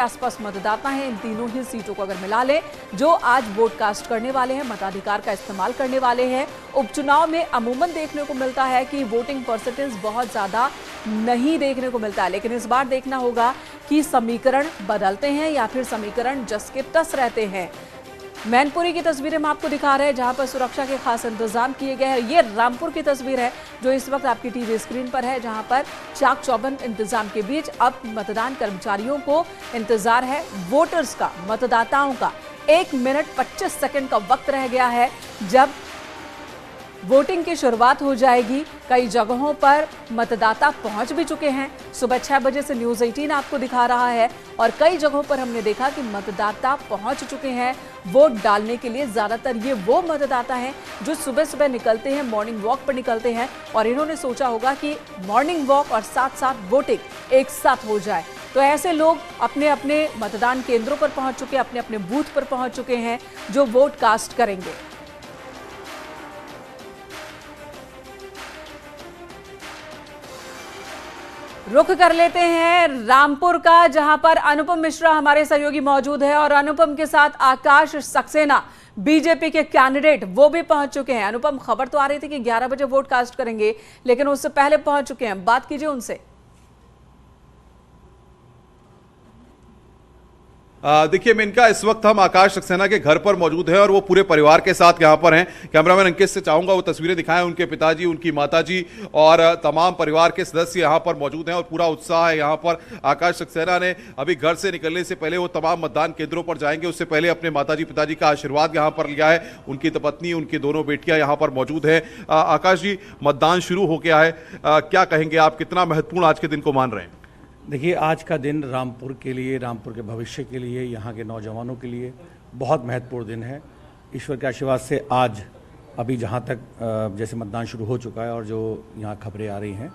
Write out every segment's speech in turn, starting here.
आसपास मतदाता हैं। इन तीनों ही सीटों को अगर मिला ले जो आज वोट कास्ट करने वाले हैं, मताधिकार का इस्तेमाल करने वाले हैं। उपचुनाव में अमूमन देखने को मिलता है कि वोटिंग परसेंटेज बहुत ज्यादा नहीं देखने को मिलता है, लेकिन इस बार देखना होगा कि समीकरण बदलते हैं या फिर समीकरण जस के तस रहते हैं। मैनपुरी की तस्वीरें हम आपको दिखा रहे हैं जहां पर सुरक्षा के खास इंतजाम किए गए हैं। ये रामपुर की तस्वीर है जो इस वक्त आपकी टीवी स्क्रीन पर है, जहां पर चाक चौबंद इंतजाम के बीच अब मतदान कर्मचारियों को इंतजार है वोटर्स का, मतदाताओं का। 1 मिनट 25 सेकंड का वक्त रह गया है जब वोटिंग की शुरुआत हो जाएगी। कई जगहों पर मतदाता पहुंच भी चुके हैं। सुबह 6 बजे से न्यूज़ 18 आपको दिखा रहा है और कई जगहों पर हमने देखा कि मतदाता पहुंच चुके हैं वोट डालने के लिए। ज्यादातर ये वो मतदाता हैं जो सुबह सुबह निकलते हैं, मॉर्निंग वॉक पर निकलते हैं और इन्होंने सोचा होगा कि मॉर्निंग वॉक और साथ साथ वोटिंग एक साथ हो जाए। तो ऐसे लोग अपने अपने मतदान केंद्रों पर पहुंच चुके हैं, अपने अपने बूथ पर पहुंच चुके हैं जो वोट कास्ट करेंगे। रुख कर लेते हैं रामपुर का, जहां पर अनुपम मिश्रा हमारे सहयोगी मौजूद है और अनुपम के साथ आकाश सक्सेना बीजेपी के कैंडिडेट वो भी पहुंच चुके हैं। अनुपम, खबर तो आ रही थी कि 11 बजे वोट कास्ट करेंगे, लेकिन उससे पहले पहुंच चुके हैं, बात कीजिए उनसे। देखिए मेनका, इस वक्त हम आकाश सक्सेना के घर पर मौजूद हैं और वो पूरे परिवार के साथ यहाँ पर हैं। कैमरामैन अंकित से चाहूंगा वो तस्वीरें दिखाएं। उनके पिताजी, उनकी माताजी और तमाम परिवार के सदस्य यहाँ पर मौजूद हैं और पूरा उत्साह है यहाँ पर। आकाश सक्सेना ने अभी घर से निकलने से पहले वो तमाम मतदान केंद्रों पर जाएंगे, उससे पहले अपने माताजी पिताजी का आशीर्वाद यहाँ पर लिया है। उनकी पत्नी, उनकी दोनों बेटियां यहाँ पर मौजूद है। आकाश जी, मतदान शुरू हो गया है, क्या कहेंगे आप, कितना महत्वपूर्ण आज के दिन को मान रहे हैं? देखिए, आज का दिन रामपुर के लिए, रामपुर के भविष्य के लिए, यहाँ के नौजवानों के लिए बहुत महत्वपूर्ण दिन है। ईश्वर के आशीर्वाद से आज अभी जहाँ तक जैसे मतदान शुरू हो चुका है और जो यहाँ खबरें आ रही हैं,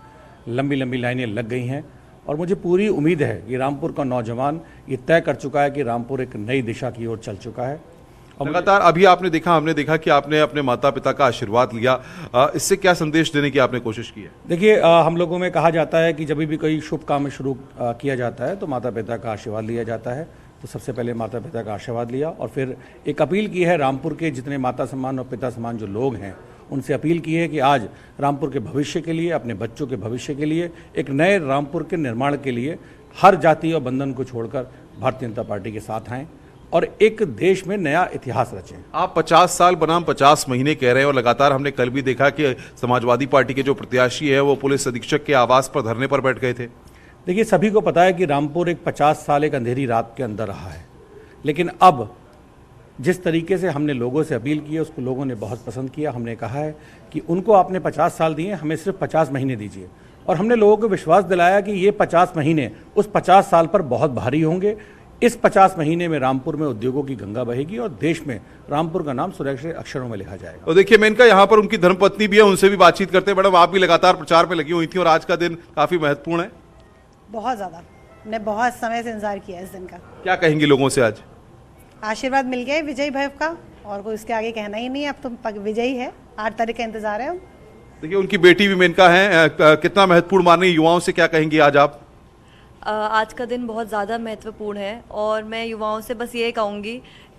लंबी लंबी लाइनें लग गई हैं और मुझे पूरी उम्मीद है कि रामपुर का नौजवान ये तय कर चुका है कि रामपुर एक नई दिशा की ओर चल चुका है। लगातार अभी हमने देखा कि आपने अपने माता पिता का आशीर्वाद लिया, इससे क्या संदेश देने की आपने कोशिश की है? देखिए, हम लोगों में कहा जाता है कि जब भी कोई शुभ काम शुरू किया जाता है तो माता पिता का आशीर्वाद लिया जाता है। तो सबसे पहले माता पिता का आशीर्वाद लिया और फिर एक अपील की है रामपुर के जितने माता सम्मान और पिता सम्मान जो लोग हैं, उनसे अपील की है कि आज रामपुर के भविष्य के लिए, अपने बच्चों के भविष्य के लिए, एक नए रामपुर के निर्माण के लिए हर जाति और बंधन को छोड़कर भारतीय जनता पार्टी के साथ आएँ और एक देश में नया इतिहास रचें। आप 50 साल बनाम 50 महीने कह रहे हैं और लगातार हमने कल भी देखा कि समाजवादी पार्टी के जो प्रत्याशी है वो पुलिस अधीक्षक के आवास पर धरने पर बैठ गए थे। देखिए, सभी को पता है कि रामपुर एक 50 साल एक अंधेरी रात के अंदर रहा है, लेकिन अब जिस तरीके से हमने लोगों से अपील की है उसको लोगों ने बहुत पसंद किया। हमने कहा है कि उनको आपने 50 साल दिए, हमें सिर्फ 50 महीने दीजिए और हमने लोगों को विश्वास दिलाया कि ये 50 महीने उस 50 साल पर बहुत भारी होंगे। इस 50 महीने में रामपुर में उद्योगों की गंगा बहेगी और देश में रामपुर का नाम सुरक्षित अक्षरों में लिखा जाएगा। और देखिए मेनका, यहाँ पर उनकी धर्मपत्नी भी है, उनसे भी बातचीत करते हैं। मैडम, आप भी लगातार प्रचार में लगी हुई थी और आज का दिन काफी महत्वपूर्ण है। बहुत ज्यादा, मैंने बहुत समय से इंतजार किया इस दिन का। क्या कहेंगी लोगों से? आज आशीर्वाद मिल गया विजय भैव का और कोई इसके आगे कहना ही नहीं, अब तो विजयी है। 8 तारीख का इंतजार है। देखिए, उनकी बेटी भी मेनका है, कितना महत्वपूर्ण मान रही है? युवाओं से क्या कहेंगी आज आप? आज का दिन बहुत ज़्यादा महत्वपूर्ण है और मैं युवाओं से बस ये कहूँगी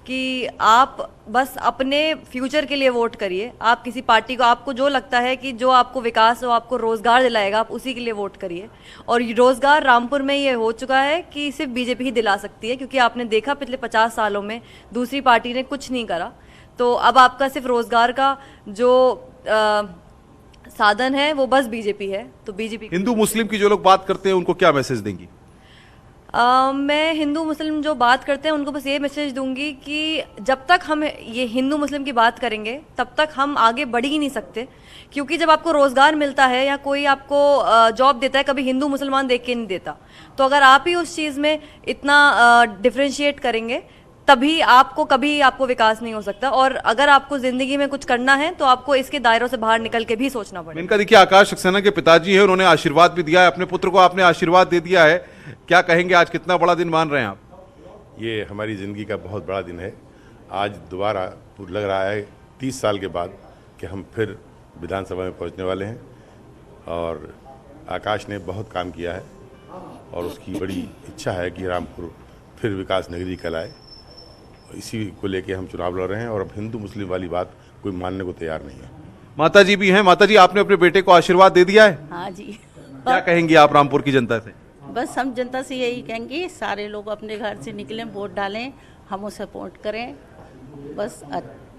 कि आप बस अपने फ्यूचर के लिए वोट करिए। आप किसी पार्टी को, आपको जो लगता है कि जो आपको विकास हो, आपको रोज़गार दिलाएगा, आप उसी के लिए वोट करिए। और रोज़गार रामपुर में ये हो चुका है कि सिर्फ बीजेपी ही दिला सकती है, क्योंकि आपने देखा पिछले 50 सालों में दूसरी पार्टी ने कुछ नहीं करा। तो अब आपका सिर्फ रोज़गार का जो साधन है वो बस बीजेपी है। तो बीजेपी, हिंदू मुस्लिम की जो लोग बात करते हैं उनको क्या मैसेज देंगी? मैं हिंदू मुस्लिम जो बात करते हैं उनको बस ये मैसेज दूंगी कि जब तक हम ये हिंदू मुस्लिम की बात करेंगे तब तक हम आगे बढ़ ही नहीं सकते, क्योंकि जब आपको रोज़गार मिलता है या कोई आपको जॉब देता है, कभी हिंदू मुसलमान देख के नहीं देता। तो अगर आप ही उस चीज़ में इतना डिफ्रेंशिएट करेंगे तभी कभी आपको विकास नहीं हो सकता। और अगर आपको जिंदगी में कुछ करना है तो आपको इसके दायरों से बाहर निकल के भी सोचना पड़ेगा। इनका देखिए, आकाश सक्सेना के पिताजी है, उन्होंने आशीर्वाद भी दिया है, अपने पुत्र को आपने आशीर्वाद दे दिया है। क्या कहेंगे, आज कितना बड़ा दिन मान रहे हैं आप? ये हमारी ज़िंदगी का बहुत बड़ा दिन है। आज दोबारा लग रहा है 30 साल के बाद कि हम फिर विधानसभा में पहुंचने वाले हैं और आकाश ने बहुत काम किया है और उसकी बड़ी इच्छा है कि रामपुर फिर विकास नगरी कहलाए। इसी को लेके हम चुनाव लड़ रहे हैं और अब हिंदू मुस्लिम वाली बात कोई मानने को तैयार नहीं है। माता जी भी हैं। माता जी, आपने अपने बेटे को आशीर्वाद दे दिया है? हाँ जी। क्या कहेंगी आप रामपुर की जनता से? बस हम जनता से यही कहेंगे, सारे लोग अपने घर से निकलें, वोट डालें, हम सपोर्ट करें, बस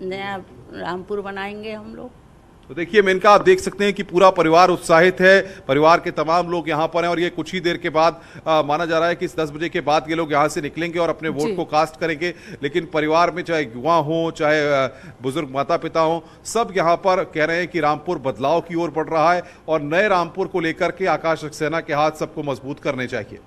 नया रामपुर बनाएंगे हम लोग। तो देखिए मेनका, आप देख सकते हैं कि पूरा परिवार उत्साहित है, परिवार के तमाम लोग यहाँ पर हैं और ये कुछ ही देर के बाद माना जा रहा है कि इस 10 बजे के बाद ये लोग यहाँ से निकलेंगे और अपने वोट को कास्ट करेंगे। लेकिन परिवार में चाहे युवा हो, चाहे बुजुर्ग माता पिता हो, सब यहाँ पर कह रहे हैं कि रामपुर बदलाव की ओर बढ़ रहा है और नए रामपुर को लेकर के आकाश सक्सेना के हाथ सबको मजबूत करने चाहिए।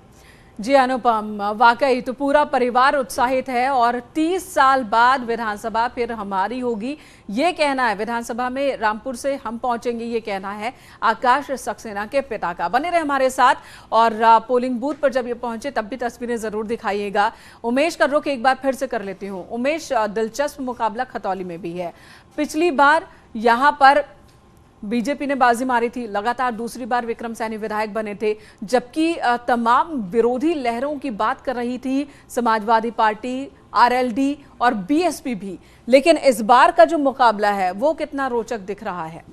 जी अनुपम, वाकई तो पूरा परिवार उत्साहित है और 30 साल बाद विधानसभा फिर हमारी होगी, ये कहना है। विधानसभा में रामपुर से हम पहुंचेंगे, ये कहना है आकाश सक्सेना के पिता का। बने रहे हमारे साथ और पोलिंग बूथ पर जब ये पहुंचे तब भी तस्वीरें जरूर दिखाइएगा। उमेश का रुख एक बार फिर से कर लेती हूँ। उमेश, दिलचस्प मुकाबला खतौली में भी है। पिछली बार यहाँ पर बीजेपी ने बाजी मारी थी, लगातार दूसरी बार विक्रम सैनी विधायक बने थे, जबकि तमाम विरोधी लहरों की बात कर रही थी समाजवादी पार्टी, आरएलडी और बीएसपी भी। लेकिन इस बार का जो मुकाबला है वो कितना रोचक दिख रहा है?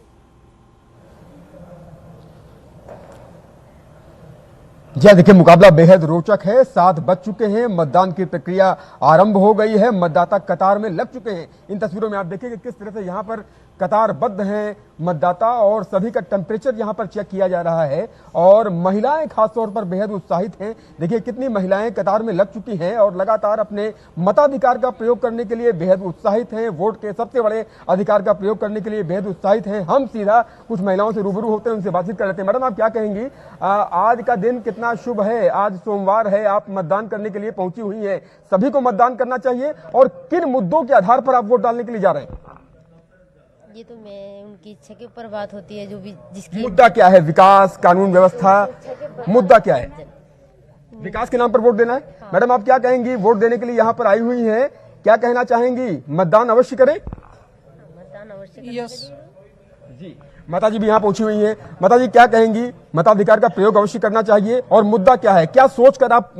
जी देखिए, मुकाबला बेहद रोचक है। 7 बज चुके हैं, मतदान की प्रक्रिया आरंभ हो गई है, मतदाता कतार में लग चुके हैं। इन तस्वीरों में आप देखिए कि किस तरह से यहाँ पर कतारबद्ध हैं मतदाता और सभी का टेम्परेचर यहाँ पर चेक किया जा रहा है और महिलाएं खासतौर पर बेहद उत्साहित हैं। देखिए कितनी महिलाएं कतार में लग चुकी हैं और लगातार अपने मताधिकार का प्रयोग करने के लिए बेहद उत्साहित हैं, वोट के सबसे बड़े अधिकार का प्रयोग करने के लिए बेहद उत्साहित हैं। हम सीधा कुछ महिलाओं से रूबरू होते हैं, उनसे बातचीत कर लेते हैं। मैडम, आप क्या कहेंगी, आज का दिन कितना शुभ है? आज सोमवार है, आप मतदान करने के लिए पहुंची हुई है, सभी को मतदान करना चाहिए और किन मुद्दों के आधार पर आप वोट डालने के लिए जा रहे हैं? ये तो मैं उनकी इच्छा के ऊपर बात होती है, जो भी जिसकी। मुद्दा क्या है? विकास, कानून व्यवस्था, मुद्दा क्या है? विकास के नाम पर वोट देना है। हाँ। मैडम, आप क्या कहेंगी, वोट देने के लिए यहाँ पर आई हुई हैं, क्या कहना चाहेंगी? मतदान अवश्य करें। मतदान अवश्य यस जी। माता जी भी यहाँ पहुंची हुई हैं। माता जी, क्या कहेंगी, मताधिकार का प्रयोग अवश्य करना चाहिए और मुद्दा क्या है? क्या सोचकर आप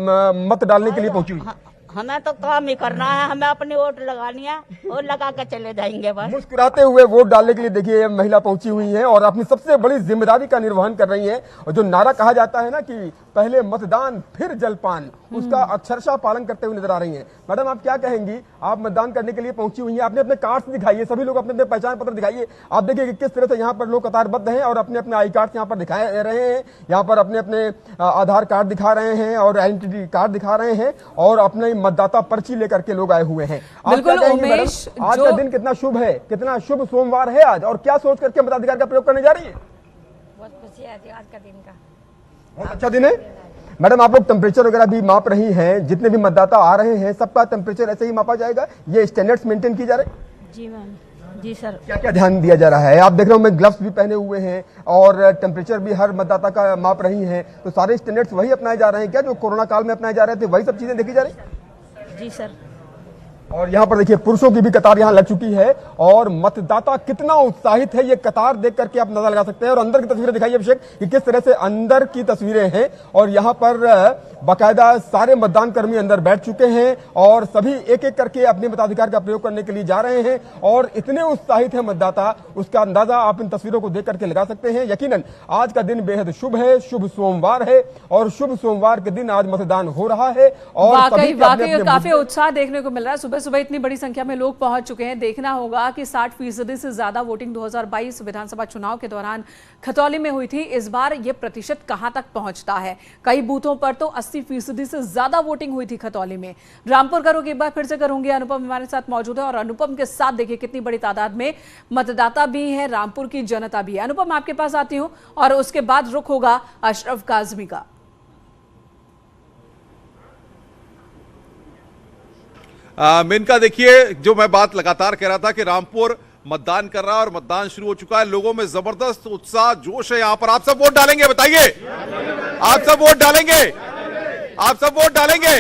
मत डालने के लिए पहुंची हुई? हमें तो काम ही करना है, हमें अपनी वोट लगानी है और लगा के चले जाएंगे बस। मुस्कुराते हुए वोट डालने के लिए देखिए ये महिला पहुंची हुई है और अपनी सबसे बड़ी जिम्मेदारी का निर्वहन कर रही है। और जो नारा कहा जाता है ना कि पहले मतदान फिर जलपान, उसका अक्षरशः पालन करते हुए नजर आ रही है। मैडम, आप क्या कहेंगी, आप मतदान करने के लिए पहुंची हुई हैं, आपने अपने कार्ड दिखाइए, सभी लोग अपने अपने पहचान पत्र दिखाइए। आप देखिए कि किस तरह से यहाँ पर लोग कतारबद्ध हैं और अपने अपने आई कार्ड यहाँ पर दिखा रहे हैं, यहाँ पर अपने अपने आधार कार्ड दिखा रहे हैं और आइडेंटिटी कार्ड दिखा रहे हैं और अपने मतदाता पर्ची लेकर के लोग आए हुए हैं। आज का दिन कितना शुभ है, कितना शुभ सोमवार है आज, और क्या सोच करके मताधिकार का प्रयोग करने जा रही है? बहुत खुशी है आज का दिन का, बहुत अच्छा दिन है। मैडम, आप लोग टेम्परेचर वगैरह भी माप रही हैं, जितने भी मतदाता आ रहे हैं सबका टेम्परेचर ऐसे ही मापा जाएगा, ये स्टैंडर्ड्स मेंटेन की जा रहे हैं? जी मैम, जी सर। क्या क्या ध्यान दिया जा रहा है? आप देख रहे हो मैं ग्लव्स भी पहने हुए हैं और टेम्परेचर भी हर मतदाता का माप रही हैं, तो सारे स्टैंडर्ड्स वही अपनाए जा रहे हैं क्या जो कोरोना काल में अपनाए जा रहे थे, वही सब चीजें देखी जा रही है? जी सर। और यहाँ पर देखिए पुरुषों की भी कतार यहाँ लग चुकी है और मतदाता कितना उत्साहित है, ये कतार देख करके आप अंदाजा लगा सकते हैं। और अंदर की तस्वीरें दिखाइए अभिषेक, कि किस तरह से अंदर की तस्वीरें हैं और यहाँ पर बाकायदा सारे मतदान कर्मी अंदर बैठ चुके हैं और सभी एक एक करके अपने मताधिकार का प्रयोग करने के लिए जा रहे हैं और इतने उत्साहित है मतदाता, उसका अंदाजा आप इन तस्वीरों को देख करके लगा सकते हैं। यकीनन आज का दिन बेहद शुभ है, शुभ सोमवार है और शुभ सोमवार के दिन आज मतदान हो रहा है और वाकई काफी उत्साह देखने को मिल रहा है। सुबह सुबह इतनी बड़ी संख्या में लोग पहुंच चुके हैं। देखना होगा कि 60% से ज्यादा वोटिंग 2022 विधानसभा चुनाव के दौरान खतौली में हुई थी। इस बार यह प्रतिशत कहां तक पहुंचता है? कई बूथों पर तो 80% से ज्यादा वोटिंग हुई थी खतौली में। रामपुर का रुख एक बार फिर से करूंगी, अनुपम हमारे साथ मौजूद है और अनुपम के साथ देखिए कितनी बड़ी तादाद में मतदाता भी है, रामपुर की जनता भी है। अनुपम, आपके पास आती हूं और उसके बाद रुख होगा अशरफ काजमी का। मेनका, देखिए जो मैं बात लगातार कह रहा था कि रामपुर मतदान कर रहा है और मतदान शुरू हो चुका है, लोगों में जबरदस्त उत्साह जोश है यहाँ पर। आप सब वोट डालेंगे? बताइए, आप सब वोट डालेंगे? आप सब वोट डालेंगे?